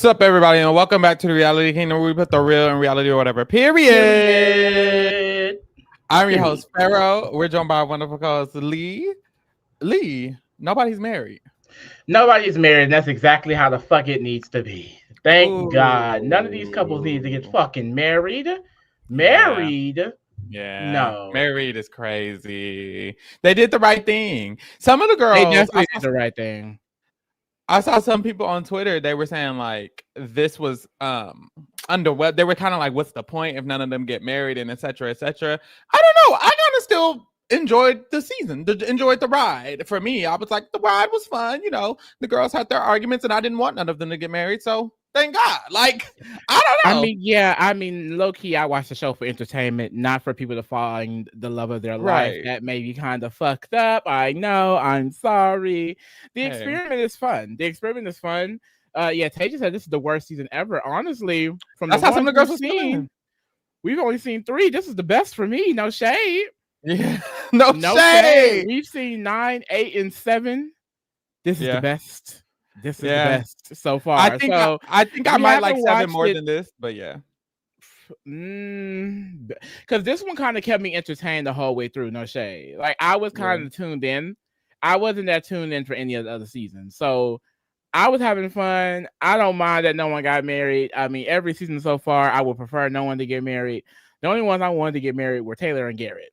What's up, everybody, and welcome back to the Reality Kingdom, where we put the real in reality or whatever. Period. I'm your host, Pharaoh. We're joined by our wonderful co-host, Lee. Lee, nobody's married. Nobody's married, and that's exactly how the fuck it needs to be. Thank God. None of these couples need to get fucking married. Married? Yeah. No. Married is crazy. They did the right thing. Some of the girls... They definitely did the right thing. I saw some people on Twitter, they were saying like this was underwhelmed. They were kind of like, what's the point if none of them get married and etc. etc. I don't know. I kind of still enjoyed the season, enjoyed the ride. For me, I was like, the ride was fun. You know, the girls had their arguments and I didn't want none of them to get married. So thank God. Like, I don't know. I mean, low key, I watched the show for entertainment, not for people to find the love of their life. That may be kind of fucked up. I know. I'm sorry. The experiment is fun. Yeah, Tasia said this is the worst season ever. Honestly, from that's the how some of the girls we've were seen, we've only seen 3. This is the best for me. No shade. Yeah. No shade. We've seen 9, 8, and 7. This is the best. This is the best so far. I think I might like 7 more than this, but yeah. Because this one kind of kept me entertained the whole way through. No shade. Like I was kind of tuned in. I wasn't that tuned in for any of the other seasons, so I was having fun. I don't mind that no one got married. I mean, every season so far, I would prefer no one to get married. The only ones I wanted to get married were Taylor and Garrett.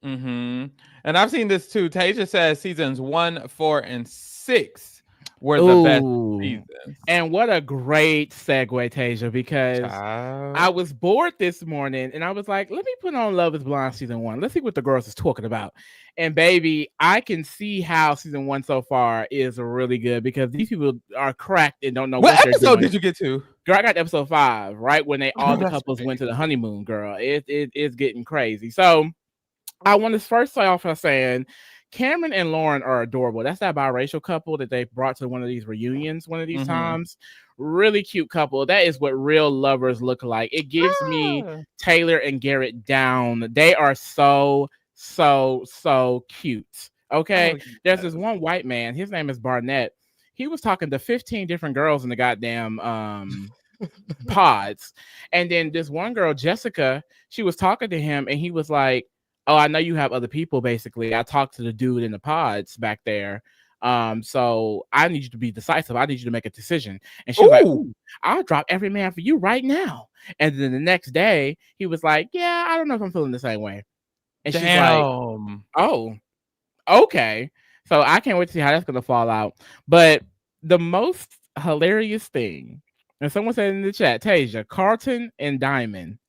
And I've seen this too. Tasia says seasons 1, 4, and 6 were the best seasons. And what a great segue, Tasia, because I was bored this morning and I was like, let me put on Love is Blind season 1. Let's see what the girls is talking about. And baby, I can see how season 1 so far is really good because these people are cracked and don't know what episode they're doing. Did you get to? Girl, I got episode 5, right when all the couples went to the honeymoon. Girl, it's getting crazy. So I want to first start off by saying Cameron and Lauren are adorable. That's that biracial couple that they brought to one of these reunions one of these times. Really cute couple. That is what real lovers look like. It gives me Taylor and Garrett down. They are so cute. Okay. There's this one white man. His name is Barnett. He was talking to 15 different girls in the goddamn pods. And then this one girl, Jessica, she was talking to him and he was like, oh, I know you have other people, basically. I talked to the dude in the pods back there. So I need you to be decisive. I need you to make a decision. And she was like, I'll drop every man for you right now. And then the next day, he was like, yeah, I don't know if I'm feeling the same way. And she's like, oh, okay. So I can't wait to see how that's going to fall out. But the most hilarious thing, and someone said in the chat, Tasia, Carlton and Diamond.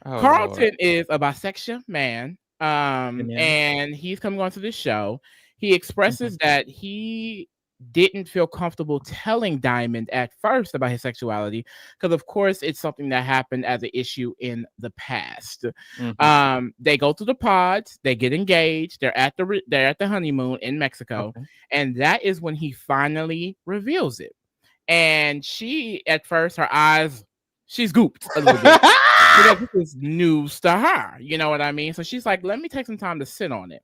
Carlton is a bisexual man. And he's coming on to this show. He expresses that he didn't feel comfortable telling Diamond at first about his sexuality because, of course, it's something that happened as an issue in the past. They go to the pods, they get engaged, they're at the honeymoon in Mexico, and that is when he finally reveals it. And she, at first, her eyes, she's gooped a little bit. Because this is news to her, you know what I mean? So she's like, let me take some time to sit on it.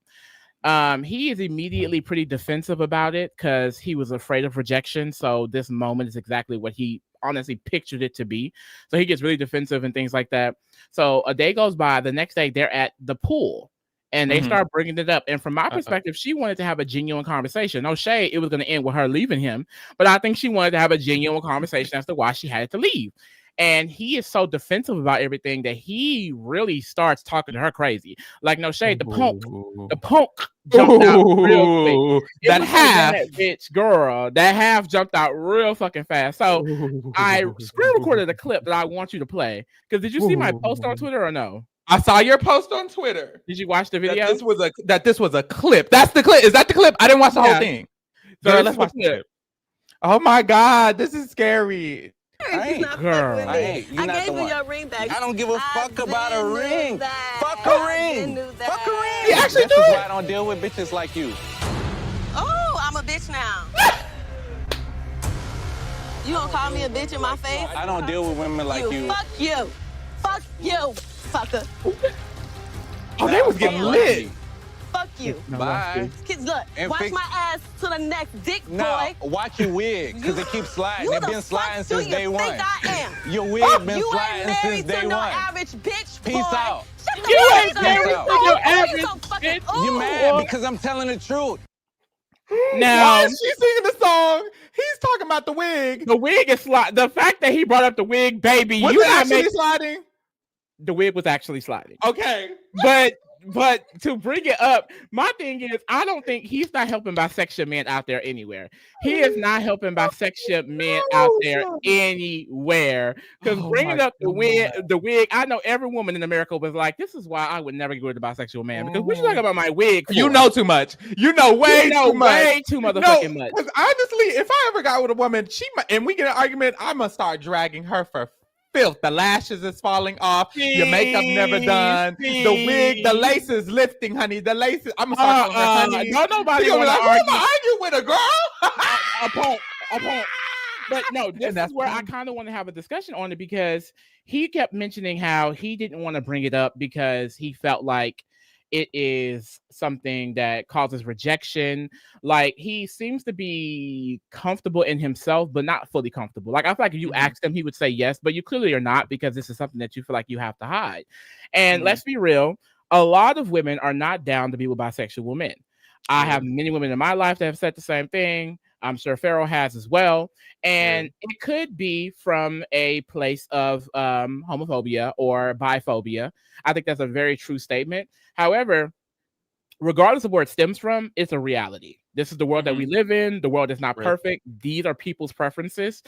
He is immediately pretty defensive about it because he was afraid of rejection. So this moment is exactly what he honestly pictured it to be. So he gets really defensive and things like that. So a day goes by. The next day, they're at the pool. And they start bringing it up. And from my perspective, she wanted to have a genuine conversation. No shade, it was going to end with her leaving him. But I think she wanted to have a genuine conversation as to why she had to leave. And he is so defensive about everything that he really starts talking to her crazy. Like, no shade, the punk jumped out real quick. That half jumped out real fucking fast. So I screen recorded a clip that I want you to play. Because did you see my post on Twitter or no? I saw your post on Twitter. Did you watch the video? That this was a clip. That's the clip. Is that the clip? I didn't watch the whole thing. So let's watch the clip. Oh my God, this is scary. I gave you your ring back. I don't give a fuck about a ring. Fuck a ring. Fuck a ring. He actually That's why I don't deal with bitches like you. Oh, I'm a bitch now. You gonna call me a bitch in my face? I don't deal with women like you. Fuck you. Fuck you, fucker. Oh, they was getting lit. Fuck you. Bye. Kids, look, And watch fix- my ass to the next dick, No, boy. watch your wig, because it keeps sliding. It's been sliding since day one. You the fuck do you think I am? Your wig been You sliding ain't since married day to no one. average bitch, Peace boy. out. Shut the You fuck ain't up. married to your You average so fucking- bitch. You Ooh. mad because I'm telling the truth. Now, Why is she singing the song? He's talking about the wig. the wig is sliding. The fact that he brought up the wig, baby, Was you it not actually make sliding? the wig was actually sliding. Okay. But to bring it up, my thing is, I don't think he's not helping bisexual men out there anywhere. He is not helping bisexual men out there anywhere. Because bringing up the wig, I know every woman in America was like, "This is why I would never go with a bisexual man." Because what you talking about my wig? For? You know too much. You know way too much. Way too motherfucking much. Because honestly, if I ever got with a woman, and we get an argument, I'm gonna start dragging her for filth. The lashes is falling off. Your makeup never done. The wig, the lace is lifting, honey. The laces. I'm gonna start calling her honey. No, nobody want to like, argue. Who am I arguing with, a girl? a point. But no, this is where I kind of want to have a discussion on it, because he kept mentioning how he didn't want to bring it up because he felt like it is something that causes rejection. Like, he seems to be comfortable in himself, but not fully comfortable. Like, I feel like if you asked him, he would say yes, but you clearly are not, because this is something that you feel like you have to hide. And let's be real, a lot of women are not down to be with bisexual men. I have many women in my life that have said the same thing. I'm sure Pharaoh has as well. And it could be from a place of homophobia or biphobia. I think that's a very true statement. However, regardless of where it stems from, it's a reality. This is the world that we live in. The world is not perfect. These are people's preferences.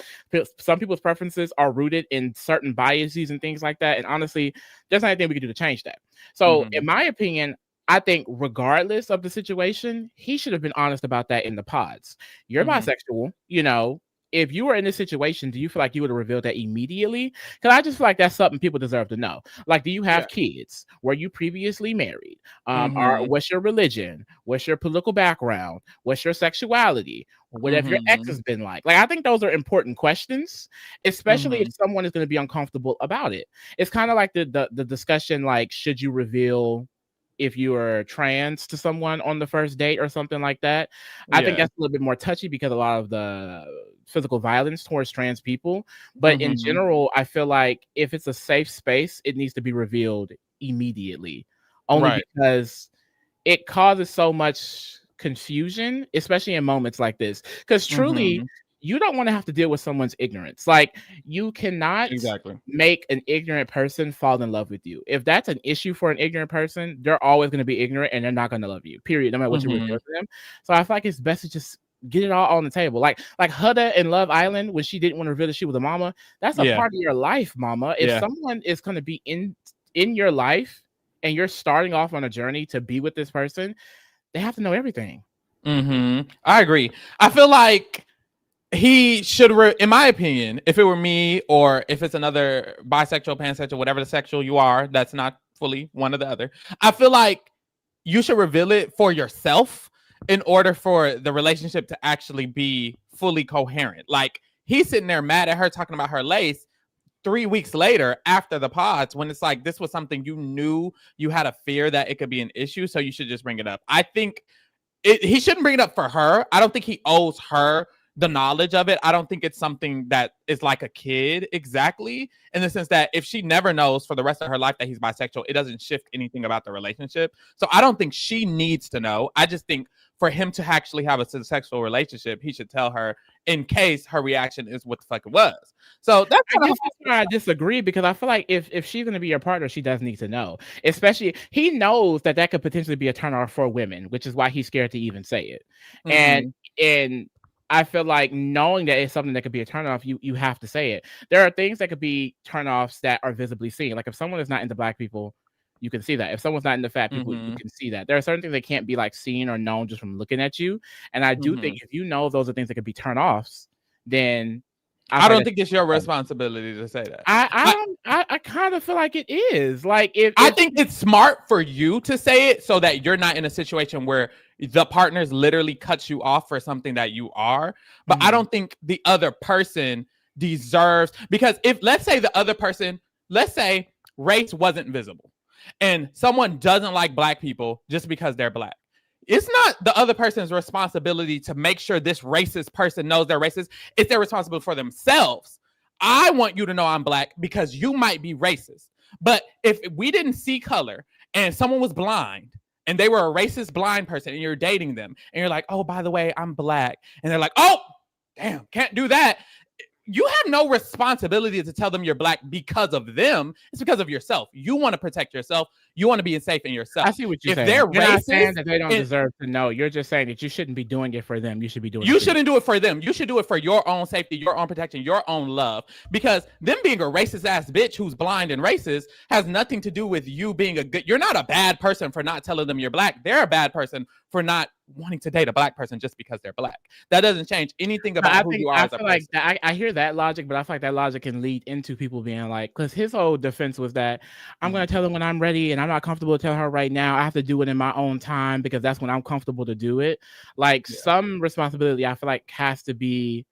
Some people's preferences are rooted in certain biases and things like that. And honestly, there's not anything we can do to change that. So in my opinion, I think regardless of the situation, he should have been honest about that in the pods. You're bisexual, you know. If you were in this situation, do you feel like you would have revealed that immediately? Because I just feel like that's something people deserve to know. Like, do you have kids? Were you previously married? Or what's your religion? What's your political background? What's your sexuality? What have your ex has been like? Like, I think those are important questions, especially if someone is going to be uncomfortable about it. It's kind of like the discussion, like, should you reveal if you are trans to someone on the first date or something like that? I think that's a little bit more touchy because a lot of the physical violence towards trans people. But in general, I feel like if it's a safe space, it needs to be revealed immediately. Only because it causes so much confusion, especially in moments like this. Because truly, you don't want to have to deal with someone's ignorance. Like, you cannot make an ignorant person fall in love with you. If that's an issue for an ignorant person, they're always going to be ignorant and they're not going to love you, period, no matter what you reveal to them. So I feel like it's best to just get it all on the table. Like Huda in Love Island, when she didn't want to reveal that she was a mama, that's a part of your life, mama. If someone is going to be in your life and you're starting off on a journey to be with this person, they have to know everything. I agree. I feel like he should, in my opinion, if it were me or if it's another bisexual, pansexual, whatever the sexual you are, that's not fully one or the other, I feel like you should reveal it for yourself in order for the relationship to actually be fully coherent. Like, he's sitting there mad at her talking about her lace 3 weeks later after the pods, when it's like, this was something you knew you had a fear that it could be an issue, so you should just bring it up. I think he shouldn't bring it up for her. I don't think he owes her the knowledge of it. I don't think it's something that is like a kid exactly, in the sense that if she never knows for the rest of her life that he's bisexual, it doesn't shift anything about the relationship. So I don't think she needs to know. I just think for him to actually have a sexual relationship, he should tell her in case her reaction is what the fuck it was. So that's why I disagree, because I feel like if she's going to be your partner, she does need to know. Especially, he knows that could potentially be a turnoff for women, which is why he's scared to even say it. And I feel like knowing that it's something that could be a turnoff, you have to say it. There are things that could be turnoffs that are visibly seen. Like, if someone is not into Black people, you can see that. If someone's not into fat people, you can see that. There are certain things that can't be like seen or known just from looking at you. And I do think if you know those are things that could be turnoffs, then I don't think it's your responsibility to say that. I kind of feel like it is. Like, I think it's smart for you to say it so that you're not in a situation where the partner's literally cuts you off for something that you are. But I don't think the other person deserves, because if, let's say the other person, let's say race wasn't visible and someone doesn't like Black people just because they're Black. it's not the other person's responsibility to make sure this racist person knows they're racist. It's their responsibility for themselves. I want you to know I'm black because you might be racist. But if we didn't see color and someone was blind and they were a racist blind person and you're dating them and you're like, oh, by the way, I'm black. And they're like, oh, damn, can't do that. You have no responsibility to tell them you're black because of them. It's because of yourself. You want to protect yourself. You want to be safe in yourself. I see what you're saying. They're you're not saying racist, that they don't deserve to know. You're just saying that you shouldn't be doing it for them. You should be doing You it shouldn't do it for them. You should do it for your own safety, your own protection, your own love. Because them being a racist ass bitch who's blind and racist has nothing to do with you being a good. You're not a bad person for not telling them you're black. They're a bad person for not wanting to date a black person just because they're black. That doesn't change anything about who you are as a person. Like I hear that logic, but I feel like that logic can lead into people being like, because his whole defense was that I'm going to tell them when I'm ready and I'm not comfortable to tell her right now. I have to do it in my own time because that's when I'm comfortable to do it. Like some responsibility, I feel like has to be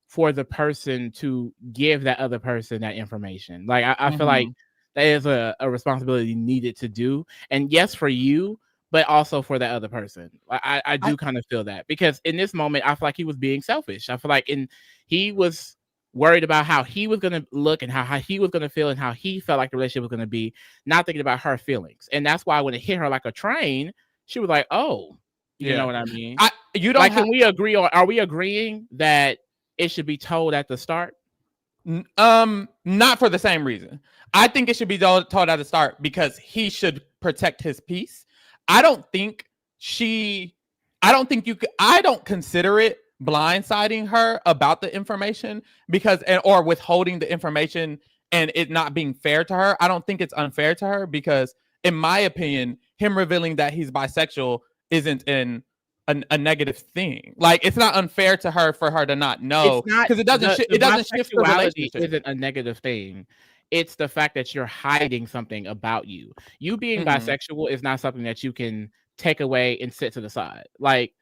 for the person to give that other person that information. Like I feel like that is a responsibility needed to do. And yes, for you, but also for that other person. I do kind of feel that because in this moment, I feel like he was being selfish. I feel like he was worried about how he was going to look and how he was going to feel and how he felt like the relationship was going to be, not thinking about her feelings. And that's why when it hit her like a train, she was like, oh, you know what I mean? Can we agree on, are we agreeing that it should be told at the start? Not for the same reason. I think it should be told at the start because he should protect his peace. I don't consider it blindsiding her about the information or withholding the information and it not being fair to her. I don't think it's unfair to her because in my opinion, him revealing that he's bisexual isn't a negative thing. Like it's not unfair to her for her to not know because it doesn't shift the relationship. Isn't a negative thing. It's the fact that you're hiding something about you. You being bisexual is not something that you can take away and sit to the side. Like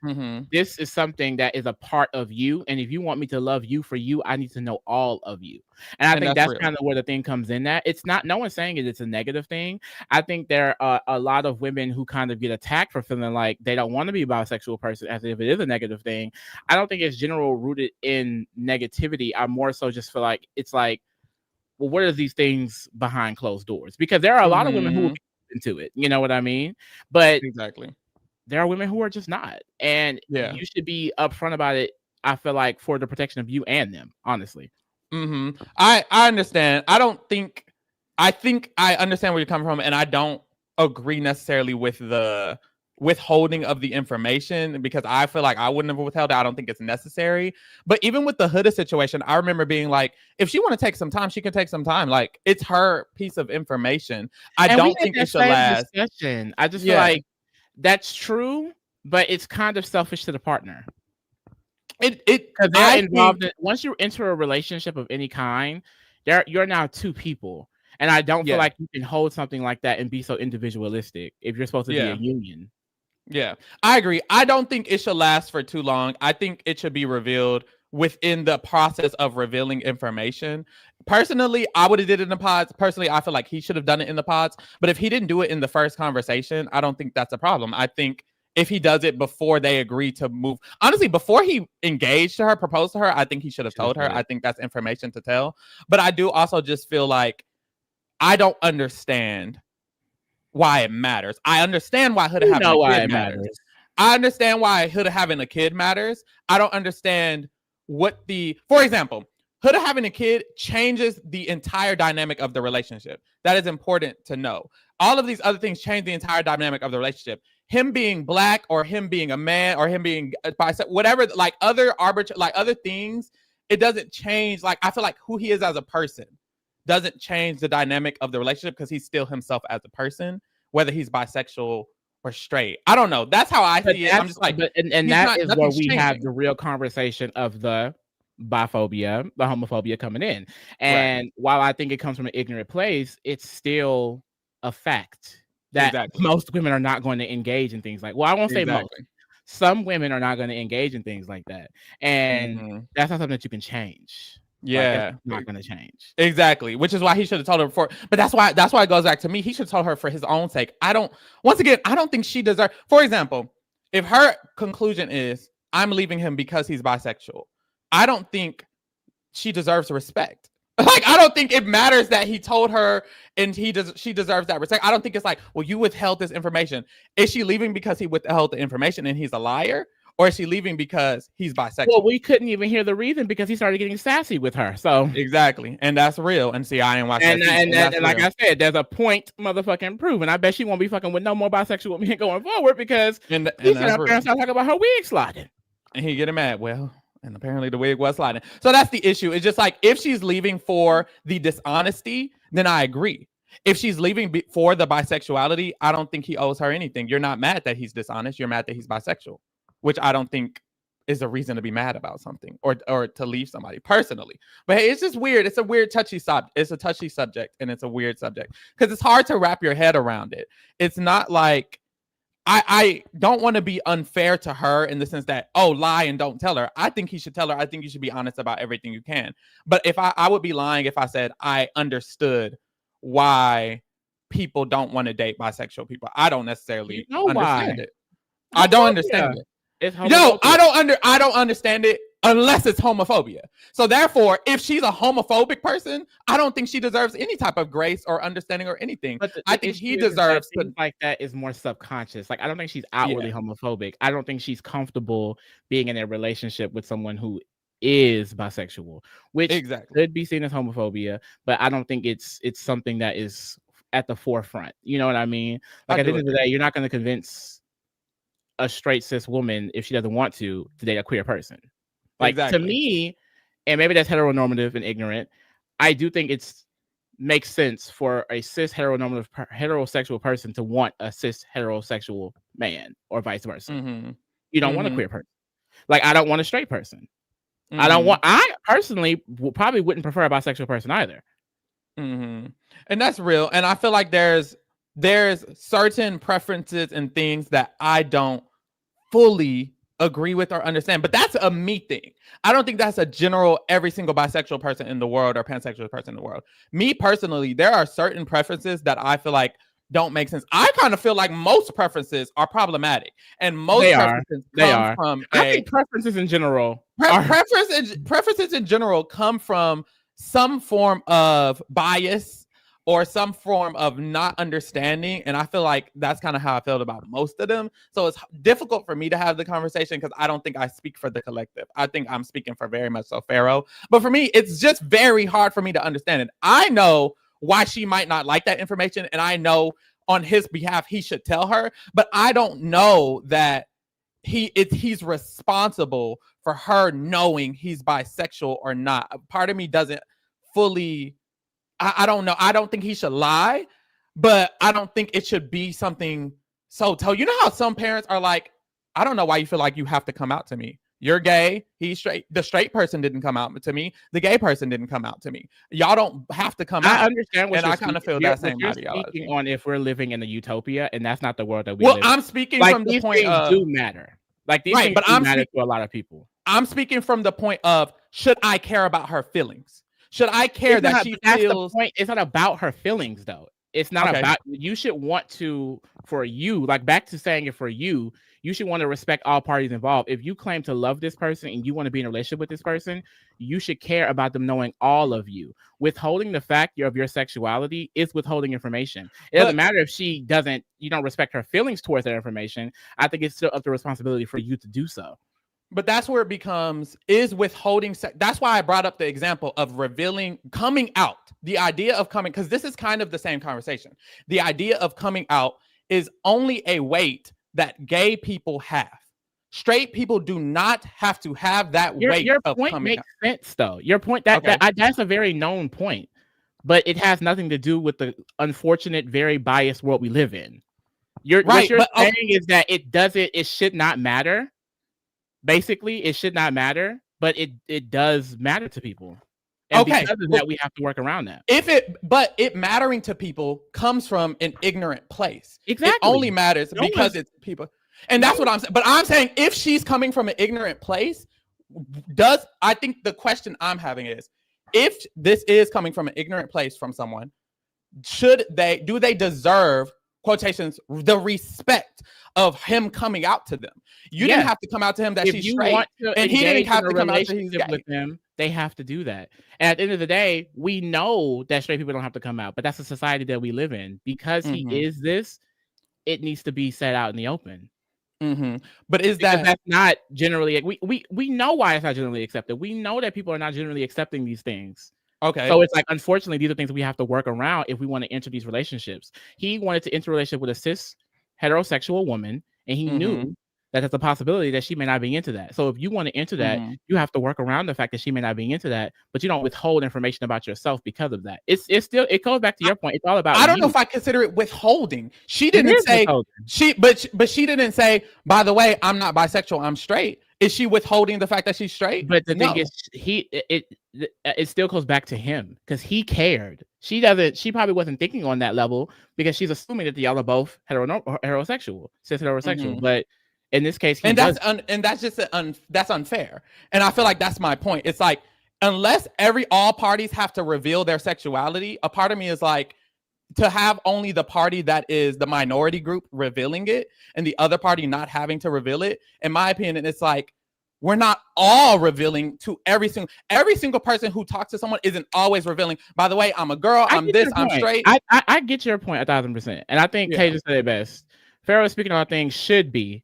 this is something that is a part of you. And if you want me to love you for you, I need to know all of you. And I think that's kind of where the thing comes in at. It's not, no one's saying it's a negative thing. I think there are a lot of women who kind of get attacked for feeling like they don't want to be a bisexual person as if it is a negative thing. I don't think it's general rooted in negativity. I more so just feel like it's like, well, what are these things behind closed doors? Because there are a lot of women who will be into it. You know what I mean? But exactly, there are women who are just not. And you should be upfront about it, I feel like, for the protection of you and them, honestly. I understand. I think I understand where you're coming from, and I don't agree necessarily with the withholding of the information because I feel like I wouldn't have withheld it. I don't think it's necessary. But even with the Huda situation, I remember being like, if she want to take some time, she can take some time. Like it's her piece of information. I don't think it should last. I just feel like that's true, but it's kind of selfish to the partner. Because they're involved once you enter a relationship of any kind, you're now two people. And I don't feel like you can hold something like that and be so individualistic if you're supposed to be a union. Yeah, I agree. I don't think it should last for too long. I think it should be revealed within the process of revealing information. Personally, I would have did it in the pods. Personally, I feel like he should have done it in the pods. But if he didn't do it in the first conversation, I don't think that's a problem. I think if he does it before they agree to move, honestly, before he engaged to her, proposed to her, I think he should have told her. I think that's information to tell. But I do also just feel like I don't understand why it matters. I understand why Huda having a kid matters. I understand why Huda having a kid matters. I don't understand for example, Huda having a kid changes the entire dynamic of the relationship. That is important to know. All of these other things change the entire dynamic of the relationship. Him being black or him being a man or him being bisexual, whatever, like other things, it doesn't change. Like I feel like who he is as a person doesn't change the dynamic of the relationship because he's still himself as a person, whether he's bisexual or straight. I don't know. That's how I see it. I'm just like, and that is where we have the real conversation of the biphobia, the homophobia coming in. And while I think it comes from an ignorant place, it's still a fact that most women are not going to engage in things like, well, I won't say most. Some women are not going to engage in things like that. And that's not something that you can change. Yeah, like, not going to change. Exactly, which is why he should have told her before. But that's why it goes back to me. He should have told her for his own sake. I don't think she deserves. For example, if her conclusion is I'm leaving him because he's bisexual, I don't think she deserves respect. Like, I don't think it matters that he told her and she deserves that respect. I don't think it's like, well, you withheld this information. Is she leaving because he withheld the information and he's a liar? Or is she leaving because he's bisexual? Well, we couldn't even hear the reason because he started getting sassy with her. So exactly. And that's real. And see, I ain't watching that. And like I said, there's a point motherfucking proven. I bet she won't be fucking with no more bisexual men going forward because he's up there and start talking about her wig sliding. And he getting mad. Well, and apparently the wig was sliding. So that's the issue. It's just like, if she's leaving for the dishonesty, then I agree. If she's leaving for the bisexuality, I don't think he owes her anything. You're not mad that he's dishonest. You're mad that he's bisexual, which I don't think is a reason to be mad about something or to leave somebody personally. But hey, it's just weird. It's a weird, touchy subject. It's a touchy subject, and it's a weird subject because it's hard to wrap your head around it. It's not like, I don't want to be unfair to her in the sense that, oh, lie and don't tell her. I think he should tell her. I think you should be honest about everything you can. But if I would be lying if I said I understood why people don't want to date bisexual people. I don't necessarily understand it. I don't understand it. No, I don't understand it unless it's homophobia. So therefore, if she's a homophobic person, I don't think she deserves any type of grace or understanding or anything. But I think he deserves things like that is more subconscious. Like, I don't think she's outwardly homophobic. I don't think she's comfortable being in a relationship with someone who is bisexual, which could be seen as homophobia, but I don't think it's something that is at the forefront. You know what I mean? Like, at the end of the day, you're not going to convince a straight cis woman, if she doesn't want to date a queer person. Like, to me, and maybe that's heteronormative and ignorant, I do think makes sense for a cis heterosexual person to want a cis heterosexual man or vice versa. Mm-hmm. You don't want a queer person. Like, I don't want a straight person. Mm-hmm. I personally probably wouldn't prefer a bisexual person either. Mm-hmm. And that's real. And I feel like there's certain preferences and things that I don't fully agree with or understand, but that's a me thing. I don't think that's a general every single bisexual person in the world or pansexual person in the world. Me personally, there are certain preferences that I feel like don't make sense. I kind of feel like most preferences are problematic, and most preferences come from I think preferences in general preferences in general come from some form of bias or some form of not understanding. And I feel like that's kind of how I felt about most of them. So it's difficult for me to have the conversation because I don't think I speak for the collective. I think I'm speaking for very much so Pharaoh. But for me, it's just very hard for me to understand it. I know why she might not like that information, and I know on his behalf he should tell her, but I don't know that he's responsible for her knowing he's bisexual or not. Part of me doesn't fully... I don't know. I don't think he should lie, but I don't think it should be something so told. You know how some parents are like, I don't know why you feel like you have to come out to me. You're gay. He's straight. The straight person didn't come out to me. The gay person didn't come out to me. Y'all don't have to come out. I understand what and I kind of feel that same ideology. Speaking on if we're living in a utopia, and that's not the world that we live in. Well, I'm speaking from the point of... do matter. Like, these things do matter to a lot of people. I'm speaking from the point of, should I care about her feelings? Should I care that she feels... the point. It's not about her feelings, though. It's not about... You should want to, for you, like, back to saying it for you, you should want to respect all parties involved. If you claim to love this person and you want to be in a relationship with this person, you should care about them knowing all of you. Withholding the fact of your sexuality is withholding information. It doesn't matter if you don't respect her feelings towards that information. I think it's still up to responsibility for you to do so. But that's where it becomes, is withholding sex. That's why I brought up the example of coming out. The idea of coming, because this is kind of the same conversation. The idea of coming out is only a weight that gay people have. Straight people do not have to have that weight. Your point makes sense, though. Your point, that's a very known point, but it has nothing to do with the unfortunate, very biased world we live in. What you're saying is that it should not matter. Basically, it should not matter, but it does matter to people. And because of that, we have to work around that. But it mattering to people comes from an ignorant place. Exactly. It only matters because it's people. And that's what I'm saying. But I'm saying, if she's coming from an ignorant place, I think the question I'm having is, if this is coming from an ignorant place from someone, do they deserve quotations, the respect of him coming out to them. You didn't have to come out to him that she's straight, and he didn't have to come out to he's gay. With them. They have to do that. And at the end of the day, we know that straight people don't have to come out, but that's the society that we live in. Because he is this, it needs to be set out in the open. But that's not generally, we know why it's not generally accepted. We know that people are not generally accepting these things. Okay. So it's like, unfortunately, these are things we have to work around if we want to enter these relationships. He wanted to enter a relationship with a cis heterosexual woman, and he knew that there's a possibility that she may not be into that. So if you want to enter that, you have to work around the fact that she may not be into that, but you don't withhold information about yourself because of that. It goes back to your point. It's all about. I don't know if I consider it withholding. She didn't say but she didn't say, by the way, I'm not bisexual, I'm straight. Is she withholding the fact that she's straight? But the thing is, it still goes back to him because he cared. She probably wasn't thinking on that level because she's assuming that y'all are both heterosexual, cis heterosexual. But in this case, that's unfair. And I feel like that's my point. It's like, unless all parties have to reveal their sexuality, a part of me is like, to have only the party that is the minority group revealing it and the other party not having to reveal it, in my opinion, it's like, we're not all revealing to every single person who talks to someone isn't always revealing. By the way, I'm a girl, I'm this, I'm straight. I get your point 1,000%. And I think Kay just said it best. Pharaoh speaking on things should be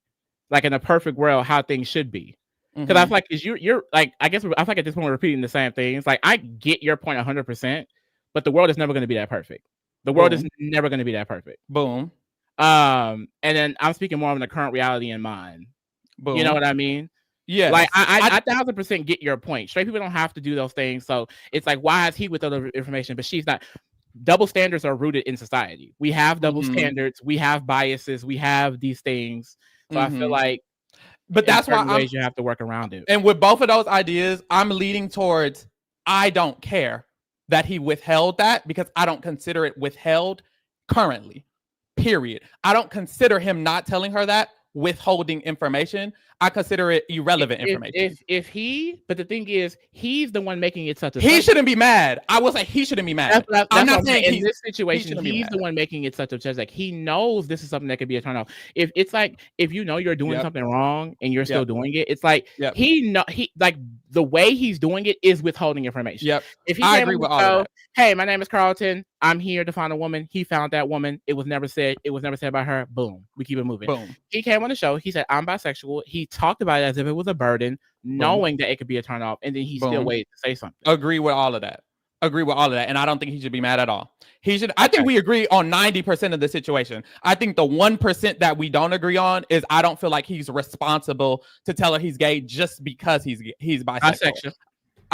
like, in a perfect world, how things should be. Because I feel like you're like, I feel like at this point we're repeating the same things. Like, I get your point 100%, but the world is never going to be that perfect. The world is never going to be that perfect. Boom. And then I'm speaking more of the current reality in mind. Boom. You know what I mean? Yeah. Like, I 1,000% get your point. Straight people don't have to do those things. So it's like, why is he with other information, but she's not? Double standards are rooted in society. We have double standards. We have biases. We have these things. So I feel like, but that's why you have to work around it. And with both of those ideas, I'm leading towards, I don't care that he withheld that, because I don't consider it withheld currently, period. I don't consider him not telling her that withholding information. I consider it irrelevant information. But the thing is, he's the one making it such a. He shouldn't be mad. I will say he shouldn't be mad. I'm not saying in this situation he's the one making it such a. Like, he knows this is something that could be a turn off. If it's like, if you know you're doing something wrong and you're still doing it, it's like he like, the way he's doing it is withholding information. If he agree with all of that. Hey, my name is Carlton. I'm here to find a woman. He found that woman. It was never said by her. Boom. We keep it moving. Boom. He came on the show. He said, I'm bisexual. He talked about it as if it was a burden, knowing that it could be a turn off, and then he still waited to say something. Agree with all of that. And I don't think he should be mad at all. I think we agree on 90% of the situation. I think the 1% that we don't agree on is, I don't feel like he's responsible to tell her he's gay just because he's bisexual.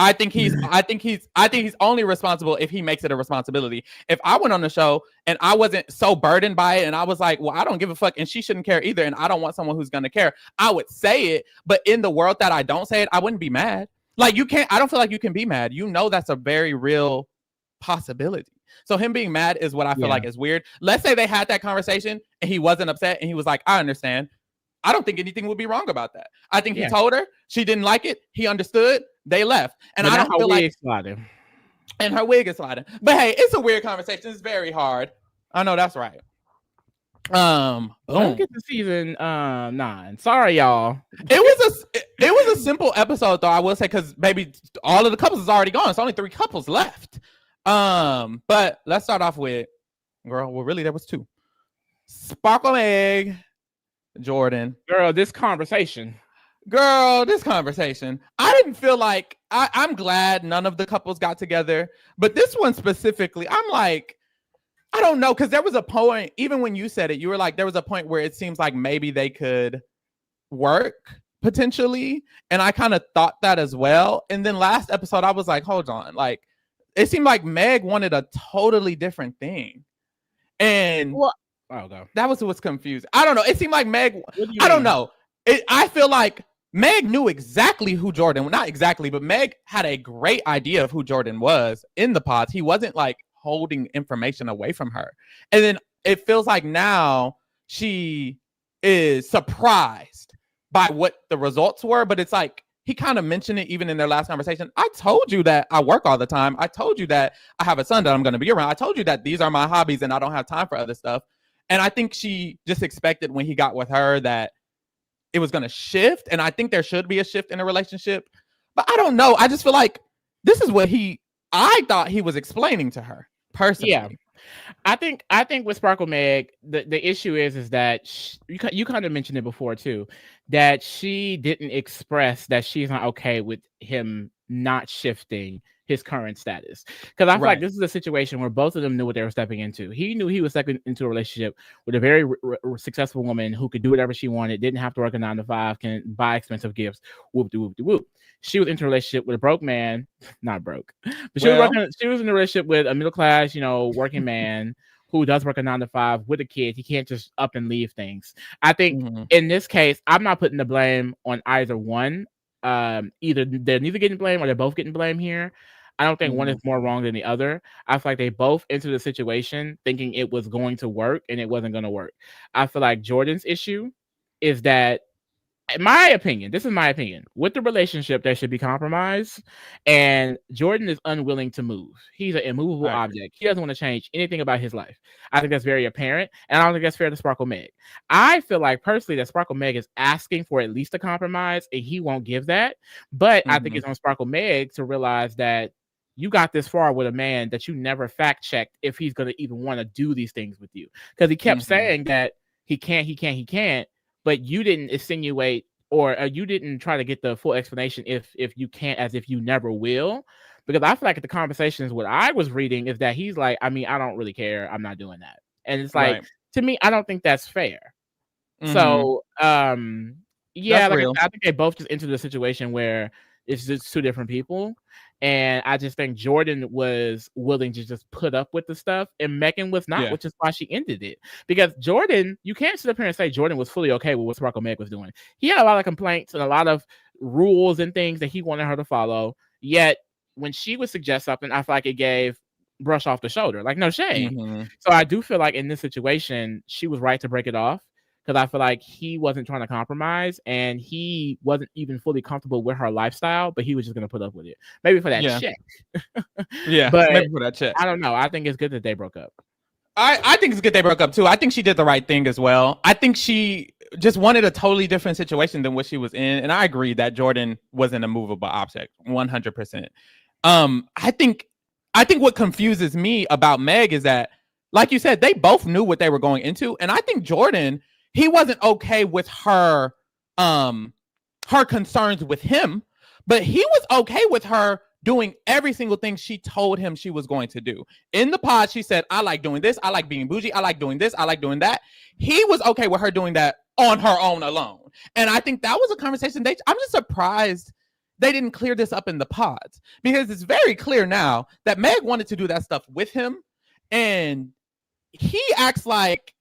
I think he's only responsible if he makes it a responsibility. If I went on the show and I wasn't so burdened by it, and I was like, well, I don't give a fuck, and she shouldn't care either, and I don't want someone who's gonna care, I would say it. But in the world that I don't say it, I wouldn't be mad. Like, I don't feel like you can be mad. You know, that's a very real possibility. So him being mad is what I feel like is weird. Let's say they had that conversation and he wasn't upset and he was like, I understand. I don't think anything would be wrong about that. I think he told her, she didn't like it, he understood, they left. And I don't feel like and her wig is sliding. But hey, it's a weird conversation. It's very hard. I know that's right. Let's get to season 9. Sorry, y'all. It was a simple episode, though, I will say, because maybe all of the couples is already gone. It's only 3 couples left. But let's start off with, girl, well, really there was 2. Sparkle Meg Jordan. Girl, this conversation. I didn't feel like, I'm glad none of the couples got together, but this one specifically, I'm like, I don't know, because there was a point, even when you said it, you were like, there was a point where it seems like maybe they could work potentially, and I kind of thought that as well. And then last episode, I was like, hold on, like, it seemed like Meg wanted a totally different thing, and that was what's confused. I don't know. It seemed like Meg, I don't know. I feel like Meg knew exactly who Jordan, not exactly, but Meg had a great idea of who Jordan was in the pods. He wasn't like holding information away from her. And then it feels like now she is surprised by what the results were, but it's like, he kind of mentioned it even in their last conversation. I told you that I work all the time. I told you that I have a son that I'm going to be around. I told you that these are my hobbies and I don't have time for other stuff. And I think she just expected when he got with her that it was going to shift. And I think there should be a shift in a relationship. But I don't know. I just feel like this is what I thought he was explaining to her personally. Yeah. I think with Sparkle Meg, the issue is that you kind of mentioned it before too, that she didn't express that she's not okay with him not shifting his current status. Because I feel like this is a situation where both of them knew what they were stepping into. He knew he was stepping into a relationship with a very successful woman who could do whatever she wanted, didn't have to work a 9 to 5, can buy expensive gifts, whoop-de-whoop-de-whoop. She was into a relationship with a broke man, not broke, but she was in a relationship with a middle class, working man who does work a 9 to 5 with a kid. He can't just up and leave things. I think in this case, I'm not putting the blame on either one. Either they're neither getting blamed or they're both getting blamed here. I don't think one is more wrong than the other. I feel like they both entered the situation thinking it was going to work and it wasn't going to work. I feel like Jordan's issue is that, in my opinion, this is my opinion, with the relationship, there should be compromise, and Jordan is unwilling to move. He's an immovable object. He doesn't want to change anything about his life. I think that's very apparent, and I don't think that's fair to Sparkle Meg. I feel like, personally, that Sparkle Meg is asking for at least a compromise, and he won't give that, but I think it's on Sparkle Meg to realize that you got this far with a man that you never fact-checked if he's going to even want to do these things with you, because he kept saying that he can't, but you didn't insinuate or you didn't try to get the full explanation if you can't, as if you never will. Because I feel like the conversations, what I was reading is that he's like, I don't really care. I'm not doing that. And it's like, to me, I don't think that's fair. So, I think they both just entered a situation where it's just two different people. And I just think Jordan was willing to just put up with the stuff, and Megan was not, which is why she ended it. Because Jordan, you can't sit up here and say Jordan was fully okay with what Sparkle Meg was doing. He had a lot of complaints and a lot of rules and things that he wanted her to follow. Yet when she would suggest something, I feel like it gave brush off the shoulder, like no shade. So I do feel like in this situation, she was right to break it off. Because I feel like he wasn't trying to compromise, and he wasn't even fully comfortable with her lifestyle, but he was just going to put up with it. Maybe for that check. But maybe for that check. I don't know. I think it's good that they broke up. I think it's good they broke up too. I think she did the right thing as well. I think she just wanted a totally different situation than what she was in. And I agree that Jordan was an immovable object, 100%. I think what confuses me about Meg is that, like you said, they both knew what they were going into. And I think Jordan, he wasn't okay with her concerns with him, but he was okay with her doing every single thing she told him she was going to do. In the pod, she said, I like doing this. I like being bougie. I like doing this. I like doing that. He was okay with her doing that on her own alone. And I think that was a conversation. I'm just surprised they didn't clear this up in the pods, because it's very clear now that Meg wanted to do that stuff with him. And he acts like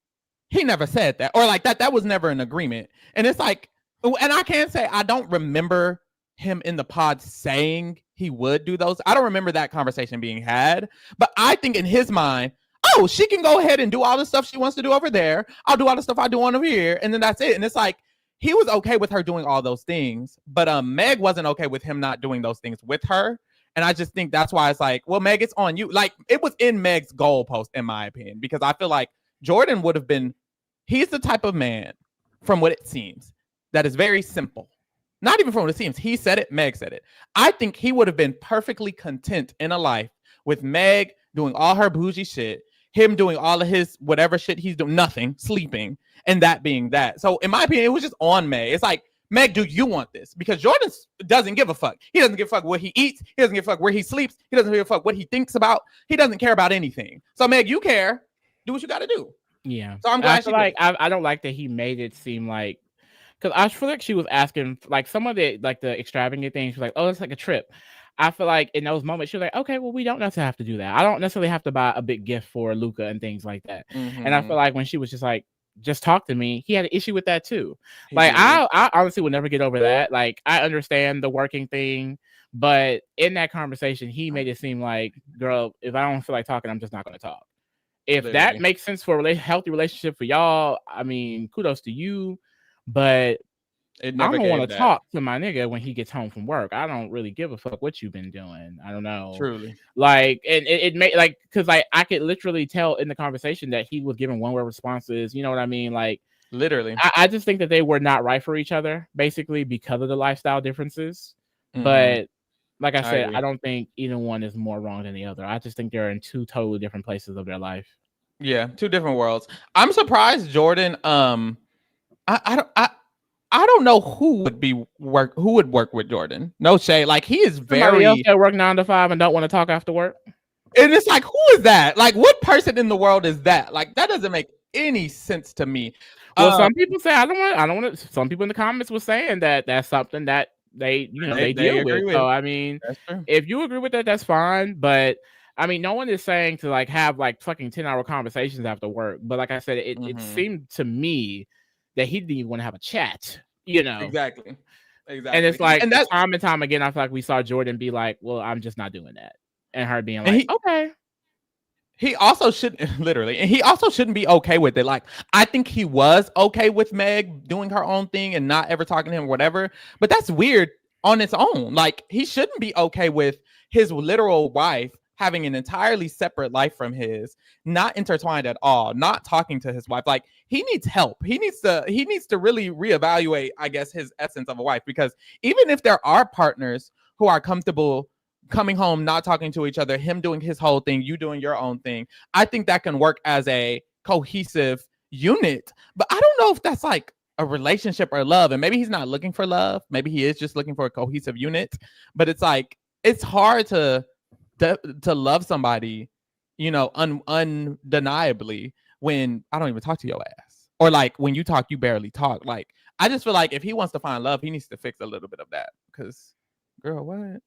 he never said that, or like that was never an agreement. And it's like, and I can't say I don't remember him in the pod saying he would do those. I don't remember that conversation being had, but I think in his mind, oh, she can go ahead and do all the stuff she wants to do over there. I'll do all the stuff I do on over here. And then that's it. And it's like, he was okay with her doing all those things, but Meg wasn't okay with him not doing those things with her. And I just think that's why it's like, well, Meg, it's on you. Like, it was in Meg's goalpost, in my opinion, because I feel like Jordan would have been, he's the type of man, from what it seems, that is very simple. Not even from what it seems. He said it, Meg said it. I think he would have been perfectly content in a life with Meg doing all her bougie shit, him doing all of his whatever shit he's doing, nothing, sleeping, and that being that. So in my opinion, it was just on Meg. It's like, Meg, do you want this? Because Jordan doesn't give a fuck. He doesn't give a fuck what he eats. He doesn't give a fuck where he sleeps. He doesn't give a fuck what he thinks about. He doesn't care about anything. So Meg, you care. Do what you got to do. Yeah. So I'm glad I don't like that he made it seem like, because I feel like she was asking, like, some of the, like, the extravagant things. She was like, oh, it's like a trip. I feel like in those moments, she was like, okay, well, we don't necessarily have to do that. I don't necessarily have to buy a big gift for Luca and things like that. And I feel like when she was just like, just talk to me, he had an issue with that too. Like, I honestly would never get over that. Like, I understand the working thing, but in that conversation, he made it seem like, girl, if I don't feel like talking, I'm just not going to talk. If that makes sense for a healthy relationship for y'all, I mean, kudos to you. But I don't want to talk to my nigga when he gets home from work. I don't really give a fuck what you've been doing. I don't know. Truly. Like, and it made like, because I could literally tell in the conversation that he was giving one word responses. You know what I mean? Like, literally. I just think that they were not right for each other, basically, because of the lifestyle differences. But like I said, I don't think either one is more wrong than the other. I just think they're in two totally different places of their life. Yeah, two different worlds. I'm surprised Jordan. I don't know who would work with Jordan. No shade. Like, he is very. Somebody else that work 9 to 5 and don't want to talk after work. And it's like, who is that? Like, what person in the world is that? Like, that doesn't make any sense to me. Well, some people say I don't want to. Some people in the comments were saying that that's something that they deal with. So I mean, if you agree with that, that's fine. But I mean, no one is saying to like have like fucking 10-hour conversations after work. But like I said, it seemed to me that he didn't even want to have a chat. Exactly. And it's like, and that's time and time again, I feel like we saw Jordan be like, "Well, I'm just not doing that," and her being like, "Okay." He also shouldn't literally, and he also shouldn't be okay with it. Like, I think he was okay with Meg doing her own thing and not ever talking to him, or whatever. But that's weird on its own. Like, he shouldn't be okay with his literal wife having an entirely separate life from his, not intertwined at all, not talking to his wife. Like, he needs help. He needs to really reevaluate, I guess, his essence of a wife, because even if there are partners who are comfortable coming home, not talking to each other, him doing his whole thing, you doing your own thing, I think that can work as a cohesive unit. But I don't know if that's like a relationship or love. And maybe he's not looking for love. Maybe he is just looking for a cohesive unit. But it's like, it's hard to love somebody, undeniably, when I don't even talk to your ass. Or like, when you talk, you barely talk. Like, I just feel like if he wants to find love, he needs to fix a little bit of that. Because, girl, what?